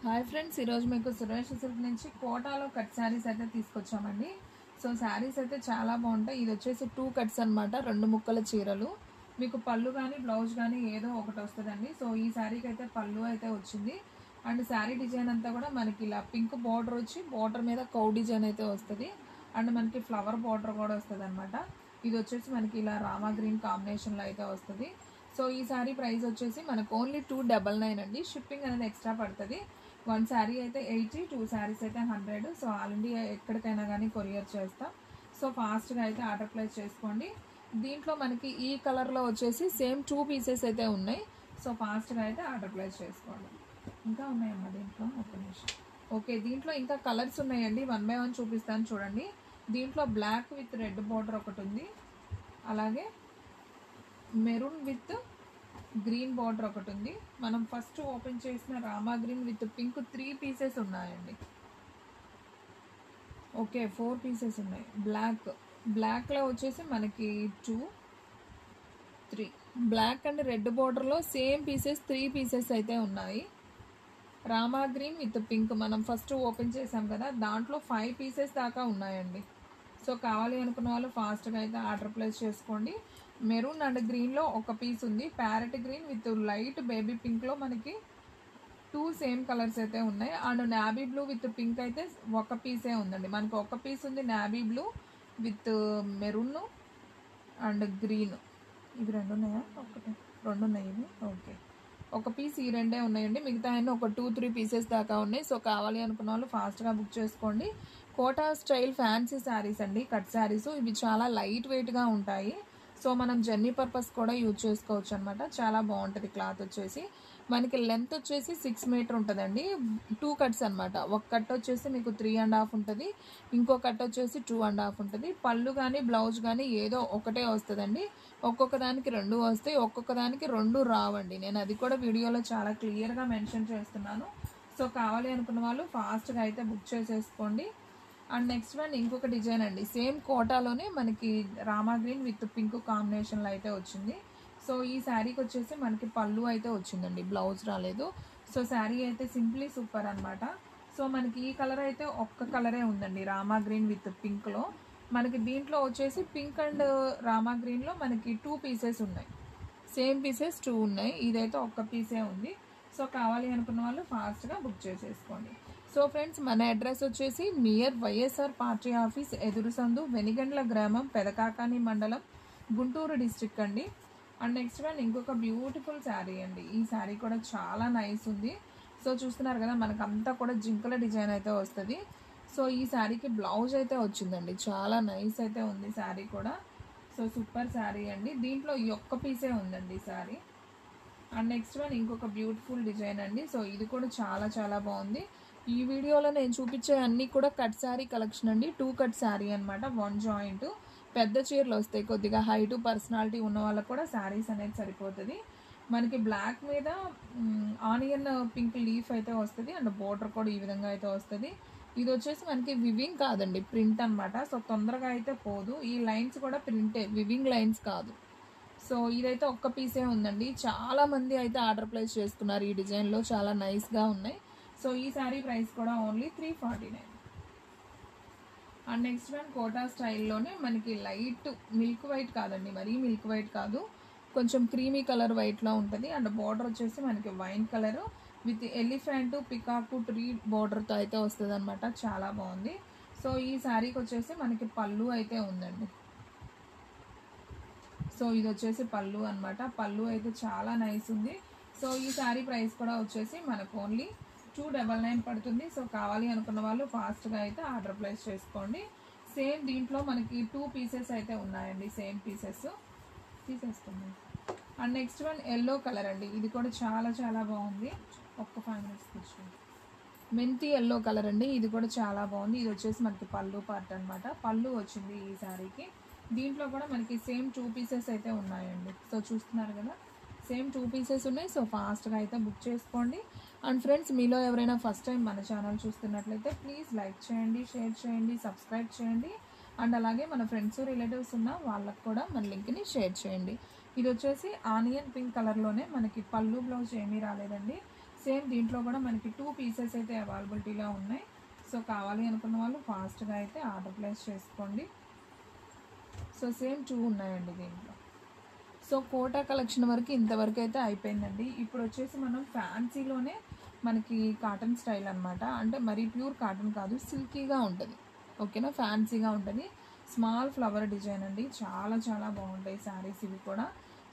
Hi friends, ఈరోజు మీకు Suresh silk నుంచి కోటాలో కట్ శారీస్ అయితే తీసుకొచ్చామండి. సో శారీస్ అయితే చాలా బాగుంటాయి. ఇది వచ్చేసి 2 కట్స్ అనమాట, 2 ముక్కల చీరలు. మీకు పళ్ళు కానీ బ్లౌజ్ కానీ ఏదో ఒకటి వస్తుందండి. సో ఈ శారీకి అయితే పళ్ళు అయితే వచ్చింది. అండ్ శారీ డిజైన్ అంతా కూడా మనకి ఇలా పింక్ బార్డర్ వచ్చి బార్డర్ మీద కౌ డిజైన్ అయితే వస్తుంది. అండ్ మనకి ఫ్లవర్ బార్డర్ కూడా వస్తుంది అనమాట. ఇది వచ్చేసి మనకి ఇలా రామా గ్రీన్ కాంబినేషన్లో అయితే వస్తుంది. సో ఈ శారీ ప్రైస్ వచ్చేసి మనకు ఓన్లీ 299 అండి. షిప్పింగ్ అనేది ఎక్స్ట్రా పడుతుంది. 1 శారీ అయితే 80, 2 శారీస్ అయితే 100. సో ఆల్ ఇండియా ఎక్కడికైనా కానీ కొరియర్ చేస్తాం. సో ఫాస్ట్గా అయితే ఆర్డర్ ప్లేస్ చేసుకోండి. దీంట్లో మనకి ఈ కలర్లో వచ్చేసి సేమ్ 2 పీసెస్ అయితే ఉన్నాయి. సో ఫాస్ట్గా అయితే ఆర్డర్ ప్లేస్ చేసుకోండి. ఇంకా ఉన్నాయమ్మా దీంట్లో, ఒక నిమిషం. ఓకే, దీంట్లో ఇంకా కలర్స్ ఉన్నాయండి. 1 by 1 చూపిస్తాను చూడండి. దీంట్లో బ్లాక్ విత్ రెడ్ బార్డర్ ఒకటి ఉంది. అలాగే మెరూన్ విత్ గ్రీన్ బార్డర్ ఒకటి ఉంది. మనం ఫస్ట్ ఓపెన్ చేసిన Rama green with pink 3 pieces ఉన్నాయండి. ఓకే, 4 పీసెస్ ఉన్నాయి. బ్లాక్లో వచ్చేసి మనకి 2, 3 బ్లాక్ అండ్ రెడ్ బార్డర్లో సేమ్ పీసెస్ 3 పీసెస్ అయితే ఉన్నాయి. రామా గ్రీన్ విత్ పింక్ మనం ఫస్ట్ ఓపెన్ చేసాం కదా, దాంట్లో 5 పీసెస్ దాకా ఉన్నాయండి. సో కావాలి అనుకున్న వాళ్ళు ఫాస్ట్గా అయితే ఆర్డర్ ప్లేస్ చేసుకోండి. మెరూన్ అండ్ గ్రీన్లో ఒక పీస్ ఉంది. Parrot green with light baby పింక్లో మనకి 2 సేమ్ కలర్స్ అయితే ఉన్నాయి. And navy blue with pink అయితే ఒక పీసే ఉందండి. మనకు ఒక పీస్ ఉంది navy blue with maroon and green. ఇవి 2 ఉన్నాయా? ఒకటి 2 ఉన్నాయి ఇవి. ఓకే, ఒక పీస్ ఈ 2 ఉన్నాయండి. మిగతా అన్నీ ఒక 2-3 పీసెస్ దాకా ఉన్నాయి. సో కావాలి అనుకున్న వాళ్ళు ఫాస్ట్గా బుక్ చేసుకోండి. కోటా స్టైల్ ఫ్యాన్సీ శారీస్ అండి, కట్ శారీస్. ఇవి చాలా లైట్ వెయిట్గా ఉంటాయి. సో మనం జర్నీ పర్పస్ కూడా యూజ్ చేసుకోవచ్చు అనమాట. చాలా బాగుంటుంది. క్లాత్ వచ్చేసి మనకి లెంత్ వచ్చేసి 6 మీటర్ ఉంటుందండి. 2 కట్స్ అనమాట. ఒక కట్ వచ్చేసి మీకు 3.5 ఉంటుంది, ఇంకో కట్ వచ్చేసి 2.5 ఉంటుంది. పళ్ళు కానీ బ్లౌజ్ కానీ ఏదో ఒకటే వస్తుందండి. ఒక్కొక్క దానికి 2 వస్తాయి, ఒక్కొక్క దానికి 2 రావండి. నేను అది కూడా వీడియోలో చాలా క్లియర్గా మెన్షన్ చేస్తున్నాను. సో కావాలి అనుకున్న వాళ్ళు ఫాస్ట్గా అయితే బుక్ చేసేసుకోండి. అండ్ నెక్స్ట్ వన్ ఇంకొక డిజైన్ అండి. సేమ్ కోటాలోనే మనకి రామా గ్రీన్ విత్ పింక్ కాంబినేషన్లో అయితే వచ్చింది. సో ఈ శారీకి వచ్చేసి మనకి పళ్ళు అయితే వచ్చిందండి, బ్లౌజ్ రాలేదు. సో శారీ అయితే సింప్లీ సూపర్ అనమాట. సో మనకి ఈ కలర్ అయితే ఒక్క కలరే ఉందండి, రామా గ్రీన్ విత్ పింక్లో. మనకి దీంట్లో వచ్చేసి పింక్ అండ్ రామా గ్రీన్లో మనకి 2 పీసెస్ ఉన్నాయి. సేమ్ పీసెస్ 2 ఉన్నాయి. ఇదైతే ఒక్క పీసే ఉంది. సో కావాలి అనుకున్న వాళ్ళు ఫాస్ట్గా బుక్ చేసేసుకోండి. సో ఫ్రెండ్స్, మన అడ్రస్ వచ్చేసి నియర్ వైఎస్ఆర్ పార్టీ ఆఫీస్, ఎదురు సందు, వెనిగండ్ల గ్రామం, పెదకాకాని మండలం, గుంటూరు డిస్ట్రిక్ట్ అండి. అండ్ నెక్స్ట్ వన్ ఇంకొక బ్యూటిఫుల్ శారీ అండి. ఈ శారీ కూడా చాలా నైస్ ఉంది. సో చూస్తున్నారు కదా, మనకు అంతా కూడా జింకల డిజైన్ అయితే వస్తుంది. సో ఈ శారీకి బ్లౌజ్ అయితే వచ్చిందండి. చాలా నైస్ అయితే ఉంది శారీ కూడా. సో సూపర్ శారీ అండి. దీంట్లో ఈ ఒక్క పీసే ఉందండి ఈ శారీ. అండ్ నెక్స్ట్ వన్ ఇంకొక బ్యూటిఫుల్ డిజైన్ అండి. సో ఇది కూడా చాలా చాలా బాగుంది. ఈ వీడియోలో నేను చూపించే అన్నీ కూడా కట్ శారీ కలెక్షన్ అండి. 2 కట్ శారీ అనమాట, 1 జాయింట్. పెద్ద చీరలు వస్తాయి, కొద్దిగా హైటు పర్సనాలిటీ ఉన్న వాళ్ళకు కూడా శారీస్ అనేది సరిపోతుంది. మనకి బ్లాక్ మీద ఆనియన్ పింక్ లీఫ్ అయితే వస్తుంది. అండ్ బోర్డర్ కూడా ఈ విధంగా అయితే వస్తుంది. ఇది వచ్చేసి మనకి వివింగ్ కాదండి, ప్రింట్ అనమాట. సో తొందరగా అయితే పోదు. ఈ లైన్స్ కూడా ప్రింటే, వివింగ్ లైన్స్ కాదు. సో ఇదైతే ఒక్క పీసే ఉందండి. చాలా మంది అయితే ఆర్డర్ ప్లేస్ చేసుకున్నారు. ఈ డిజైన్లో చాలా నైస్గా ఉన్నాయి. సో ఈ శారీ ప్రైస్ కూడా only 349. And next one Kota స్టైల్లోనే మనకి లైట్ మిల్క్ వైట్ కాదండి, మరీ మిల్క్ వైట్ కాదు, కొంచెం క్రీమీ కలర్ వైట్లో ఉంటుంది. అండ్ బార్డర్ వచ్చేసి మనకి wine colour with elephant peacock tree బార్డర్తో అయితే వస్తుంది అనమాట. చాలా బాగుంది. సో ఈ శారీకి వచ్చేసి మనకి పళ్ళు అయితే ఉందండి. సో ఇది వచ్చేసి పళ్ళు అనమాట. పళ్ళు అయితే చాలా నైస్ ఉంది. సో ఈ శారీ ప్రైస్ కూడా వచ్చేసి మనకు ఓన్లీ 299 పడుతుంది. సో కావాలి అనుకున్న వాళ్ళు ఫాస్ట్గా అయితే ఆర్డర్ ప్లేస్ చేసుకోండి. సేమ్ దీంట్లో మనకి 2 పీసెస్ అయితే ఉన్నాయండి, సేమ్ పీసెస్ తీసేసుకుందాం. And next one yellow colour అండి. ఇది కూడా చాలా చాలా బాగుంది. ఒక్క 5 minutes కూర్చోండి. మెంతి ఎల్లో కలర్ అండి. ఇది కూడా చాలా బాగుంది. ఇది వచ్చేసి మనకి పళ్ళు పార్ట్ అనమాట. పళ్ళు వచ్చింది ఈ శారీకి. దీంట్లో కూడా మనకి సేమ్ 2 పీసెస్ అయితే ఉన్నాయండి. సో చూస్తున్నారు కదా, సేమ్ 2 పీసెస్ ఉన్నాయి. సో ఫాస్ట్గా అయితే బుక్ చేసుకోండి. అండ్ ఫ్రెండ్స్, మీలో ఎవరైనా ఫస్ట్ టైం మన ఛానల్ చూస్తున్నట్లయితే ప్లీజ్ లైక్ చేయండి, షేర్ చేయండి, సబ్స్క్రైబ్ చేయండి. అండ్ అలాగే మన ఫ్రెండ్స్ రిలేటివ్స్ ఉన్న వాళ్ళకు కూడా మన లింక్ని షేర్ చేయండి. ఇది వచ్చేసి ఆనియన్ పింక్ కలర్లోనే మనకి పళ్ళు బ్లౌజ్ ఏమీ రాలేదండి. సేమ్ దీంట్లో కూడా మనకి 2 పీసెస్ అయితే అవైలబిలిటీలో ఉన్నాయి. సో కావాలి అనుకున్న వాళ్ళు ఫాస్ట్గా అయితే ఆర్డర్ ప్లేస్ చేసుకోండి. సో సేమ్ 2 ఉన్నాయండి దీంట్లో. సో కోటా కలెక్షన్ వరకు ఇంతవరకు అయితే అయిపోయిందండి. ఇప్పుడు వచ్చేసి మనం ఫ్యాన్సీలోనే మనకి కాటన్ స్టైల్ అనమాట. అంటే మరీ ప్యూర్ కాటన్ కాదు, సిల్కీగా ఉంటుంది. ఓకేనా, ఫ్యాన్సీగా ఉంటుంది. స్మాల్ ఫ్లవర్ డిజైన్ అండి, చాలా చాలా బాగుంటాయి శారీస్ ఇవి కూడా.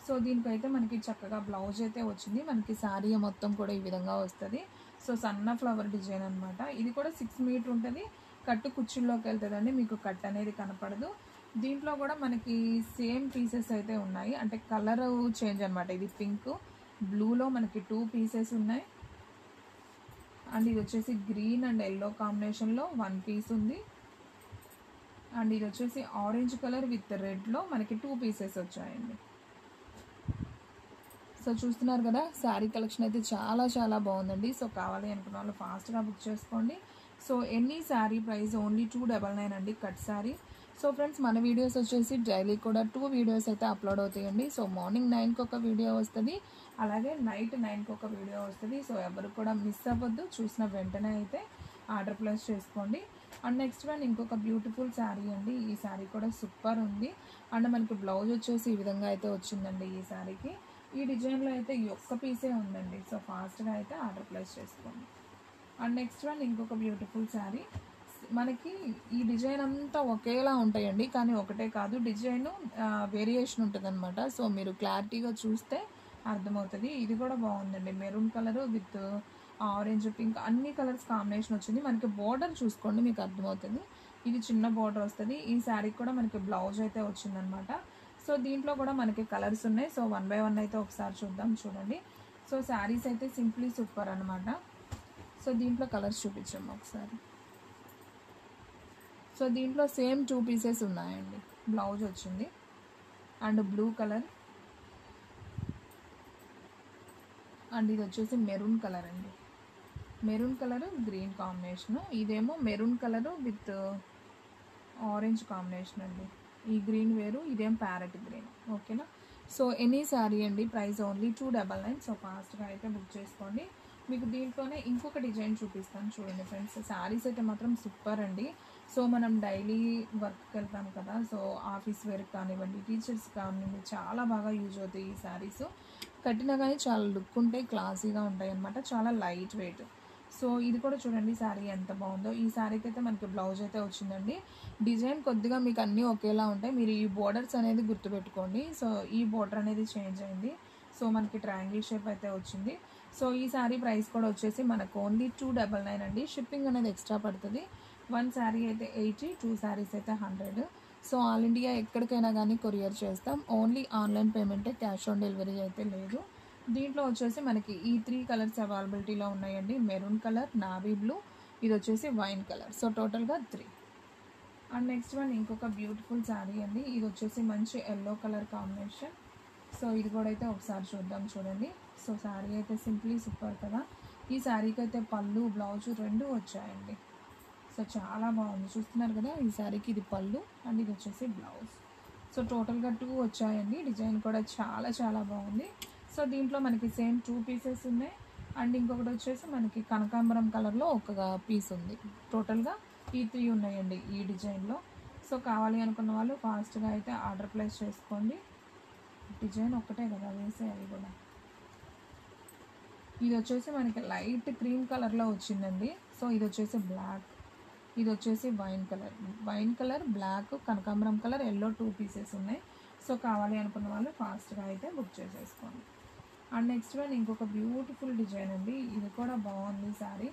సో దీనికైతే మనకి చక్కగా బ్లౌజ్ అయితే వచ్చింది. మనకి శారీ మొత్తం కూడా ఈ విధంగా వస్తుంది. సో సన్న ఫ్లవర్ డిజైన్ అనమాట. ఇది కూడా 6 మీటర్ ఉంటుంది. కట్టు కుర్చీల్లోకి వెళ్తుందండి, మీకు కట్ అనేది కనపడదు. దీంట్లో కూడా మనకి సేమ్ పీసెస్ అయితే ఉన్నాయి. అంటే కలర్ చేంజ్ అనమాట. ఇది పింక్ బ్లూలో మనకి 2 పీసెస్ ఉన్నాయి. అండ్ ఇది వచ్చేసి గ్రీన్ అండ్ ఎల్లో కాంబినేషన్లో 1 పీస్ ఉంది. అండ్ ఇది వచ్చేసి ఆరెంజ్ కలర్ విత్ రెడ్లో మనకి 2 పీసెస్ వచ్చాయండి. సో చూస్తున్నారు కదా, శారీ కలెక్షన్ అయితే చాలా చాలా బాగుందండి. సో కావాలి అనుకున్న వాళ్ళు ఫాస్ట్గా బుక్ చేసుకోండి. So any sari price only 299 అండి, కట్ శారీ. సో ఫ్రెండ్స్, మన వీడియోస్ వచ్చేసి డైలీ కూడా 2 వీడియోస్ అయితే అప్లోడ్ అవుతాయండి. సో మార్నింగ్ 9కి ఒక వీడియో వస్తుంది, అలాగే నైట్ 9కి ఒక వీడియో వస్తుంది. సో ఎవరు కూడా మిస్ అవ్వద్దు, చూసిన వెంటనే అయితే ఆర్డర్ ప్లేస్ చేసుకోండి. అండ్ నెక్స్ట్ వన్ ఇంకొక బ్యూటిఫుల్ శారీ అండి. ఈ శారీ కూడా సూపర్ ఉంది. అండ్ మనకి బ్లౌజ్ వచ్చేసి ఈ విధంగా అయితే వచ్చిందండి ఈ శారీకి. ఈ డిజైన్లో అయితే ఈ ఒక్క పీసే ఉందండి. సో ఫాస్ట్గా అయితే ఆర్డర్ ప్లేస్ చేసుకోండి. అండ్ నెక్స్ట్ వన్ ఇంకొక బ్యూటిఫుల్ శారీ. మనకి ఈ డిజైన్ అంతా ఒకేలా ఉంటాయండి, కానీ ఒకటే కాదు, డిజైన్ వేరియేషన్ ఉంటుంది అనమాట. సో మీరు క్లారిటీగా చూస్తే అర్థమవుతుంది. ఇది కూడా బాగుందండి, maroon colour with orange pink అన్ని కలర్స్ కాంబినేషన్ వచ్చింది. మనకి బోర్డర్ చూసుకోండి, మీకు అర్థమవుతుంది. ఇది చిన్న బోర్డర్ వస్తుంది. ఈ శారీకి కూడా మనకి బ్లౌజ్ అయితే వచ్చిందనమాట. సో దీంట్లో కూడా మనకి కలర్స్ ఉన్నాయి. సో 1 by 1 అయితే ఒకసారి చూద్దాం, చూడండి. సో శారీస్ అయితే సింప్లీ సూపర్ అనమాట. సో దీంట్లో కలర్స్ చూపించాము ఒకసారి. సో దీంట్లో సేమ్ 2 పీసెస్ ఉన్నాయండి. బ్లౌజ్ వచ్చింది అండ్ బ్లూ కలర్, అండ్ ఇది వచ్చేసి మెరూన్ కలర్ అండి. Maroon colour green combination. ఇదేమో maroon colour with orange combination అండి. ఈ గ్రీన్ వేరు, ఇదేం ప్యారెట్ గ్రీన్. ఓకేనా. సో ఎనీ శారీ అండి, ప్రైస్ ఓన్లీ 299. సో ఫాస్ట్గా అయితే బుక్ చేసుకోండి. మీకు దీంట్లోనే ఇంకొక డిజైన్ చూపిస్తాను, చూడండి ఫ్రెండ్స్. శారీస్ అయితే మాత్రం సూపర్ అండి. సో మనం డైలీ వర్క్కి వెళ్తాం కదా, సో ఆఫీస్ వేర్కి కానివ్వండి, టీచర్స్ కానివ్వండి, చాలా బాగా యూజ్ అవుతాయి ఈ శారీస్. కట్టినా కానీ చాలా లుక్ ఉంటాయి, క్లాసీగా ఉంటాయి అన్నమాట, చాలా లైట్ వెయిట్. సో ఇది కూడా చూడండి శారీ ఎంత బాగుందో. ఈ శారీకి అయితే మనకి బ్లౌజ్ అయితే వచ్చిందండి. డిజైన్ కొద్దిగా మీకు అన్నీ ఒకేలా ఉంటాయి, మీరు ఈ బోర్డర్స్ అనేది గుర్తుపెట్టుకోండి. సో ఈ బోర్డర్ అనేది చేంజ్ అయింది. సో మనకి ట్రయాంగిల్ షేప్ అయితే వచ్చింది. సో ఈ శారీ ప్రైస్ కూడా వచ్చేసి మనకు ఓన్లీ 299 అండి. షిప్పింగ్ అనేది ఎక్స్ట్రా పడుతుంది. 1 శారీ అయితే 80, 2 శారీస్ అయితే 100. సో ఆల్ ఇండియా ఎక్కడికైనా కానీ కొరియర్ చేస్తాం. ఓన్లీ ఆన్లైన్ పేమెంటే, క్యాష్ ఆన్ డెలివరీ అయితే లేదు. దీంట్లో వచ్చేసి మనకి ఈ 3 కలర్స్ అవైలబిలిటీలో ఉన్నాయండి. మెరూన్ కలర్, నావీ బ్లూ, ఇది వచ్చేసి వైన్ కలర్. సో టోటల్గా 3. అండ్ నెక్స్ట్ వన్ ఇంకొక బ్యూటిఫుల్ శారీ అండి. ఇది వచ్చేసి మంచి ఎల్లో కలర్ కాంబినేషన్. సో ఇది కూడా అయితే ఒకసారి చూద్దాం, చూడండి. సో శారీ అయితే సింప్లీ సూపర్ కదా. ఈ శారీకి అయితే పళ్ళు బ్లౌజ్ 2 వచ్చాయండి. సో చాలా బాగుంది, చూస్తున్నారు కదా. ఈ శారీకి ఇది పళ్ళు అండ్ ఇది వచ్చేసి బ్లౌజ్. సో టోటల్గా 2 వచ్చాయండి. డిజైన్ కూడా చాలా చాలా బాగుంది. సో దీంట్లో మనకి సేమ్ 2 పీసెస్ ఉన్నాయి. అండ్ ఇంకొకటి వచ్చేసి మనకి కనకాంబరం కలర్లో ఒక పీస్ ఉంది. టోటల్గా ఈ 3 ఉన్నాయండి ఈ డిజైన్లో. సో కావాలి అనుకున్న వాళ్ళు ఫాస్ట్గా అయితే ఆర్డర్ ప్లేస్ చేసుకోండి. డిజైన్ ఒక్కటే కదా వేసేయాలి కూడా. ఇది వచ్చేసి మనకి లైట్ క్రీమ్ కలర్లో వచ్చిందండి. సో ఇది వచ్చేసి బ్లాక్, ఇది వచ్చేసి వైన్ కలర్, బ్లాక్, కనకాంబరం కలర్, ఎల్లో 2 పీసెస్ ఉన్నాయి. సో కావాలి అనుకున్న వాళ్ళు ఫాస్ట్గా అయితే బుక్ చేసేసుకోండి. అండ్ నెక్స్ట్ వన్ ఇంకొక బ్యూటిఫుల్ డిజైన్ అండి. ఇది కూడా బాగుంది శారీ,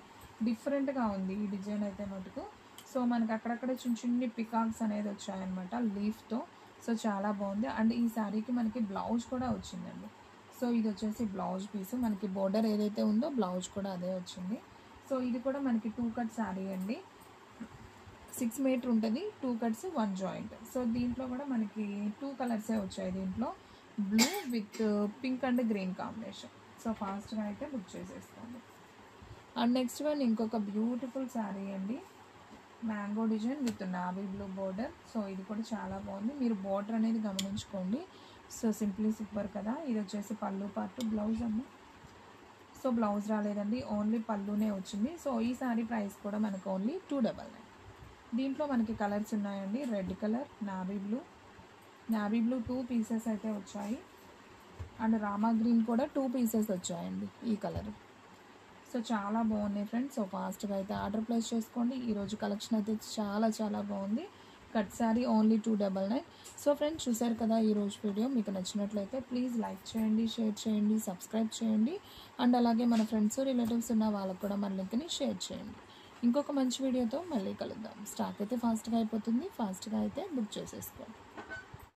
డిఫరెంట్గా ఉంది ఈ డిజైన్ అయితే మటుకు. సో మనకి అక్కడక్కడ చిన్న చిన్ని పికాక్స్ అనేది వచ్చాయన్నమాట లీఫ్తో. సో చాలా బాగుంది. అండ్ ఈ శారీకి మనకి బ్లౌజ్ కూడా వచ్చిందండి. సో ఇది వచ్చేసి బ్లౌజ్ పీస్, మనకి బోర్డర్ ఏదైతే ఉందో బ్లౌజ్ కూడా అదే వచ్చింది. సో ఇది కూడా మనకి 2 కట్ శారీ అండి. 6 మీటర్ ఉంటుంది, 2 కట్స్ 1 జాయింట్. సో దీంట్లో కూడా మనకి 2 కలర్సే వచ్చాయి. దీంట్లో blue with pink and green combination. So ఫాస్ట్గా అయితే బుక్ చేసేసుకోండి. అండ్ నెక్స్ట్ వన్ ఇంకొక బ్యూటిఫుల్ శారీ అండి. Mango design with navy blue border. So ఇది కూడా చాలా బాగుంది, మీరు బోర్డర్ అనేది గమనించుకోండి. సో సింప్లీ సూపర్ కదా. ఇది వచ్చేసి పళ్ళు పార్ట్, బ్లౌజ్ అమ్మ. సో బ్లౌజ్ రాలేదండి, ఓన్లీ పళ్ళునే వచ్చింది. సో ఈ శారీ ప్రైస్ కూడా మనకు ఓన్లీ 299. దీంట్లో మనకి కలర్స్ ఉన్నాయండి. Red colour, navy blue 2 pieces అయితే వచ్చాయి. అండ్ రామా గ్రీన్ కూడా 2 పీసెస్ వచ్చాయండి ఈ కలర్. సో చాలా బాగున్నాయి ఫ్రెండ్స్. సో ఫాస్ట్గా అయితే ఆర్డర్ ప్లేస్ చేసుకోండి. ఈరోజు కలెక్షన్ అయితే చాలా చాలా బాగుంది. Cut sari only 299. So friends చూసారు కదా ఈరోజు వీడియో. మీకు నచ్చినట్లయితే ప్లీజ్ లైక్ చేయండి, షేర్ చేయండి, సబ్స్క్రైబ్ చేయండి. అండ్ అలాగే మన ఫ్రెండ్స్ రిలేటివ్స్ ఉన్న వాళ్ళకు కూడా మన లింక్ని షేర్ చేయండి. ఇంకొక మంచి వీడియోతో మళ్ళీ కలుద్దాం. స్టాక్ అయితే ఫాస్ట్గా అయిపోతుంది. ఫాస్ట్గా అయితే బుక్ చేసేసుకోండి.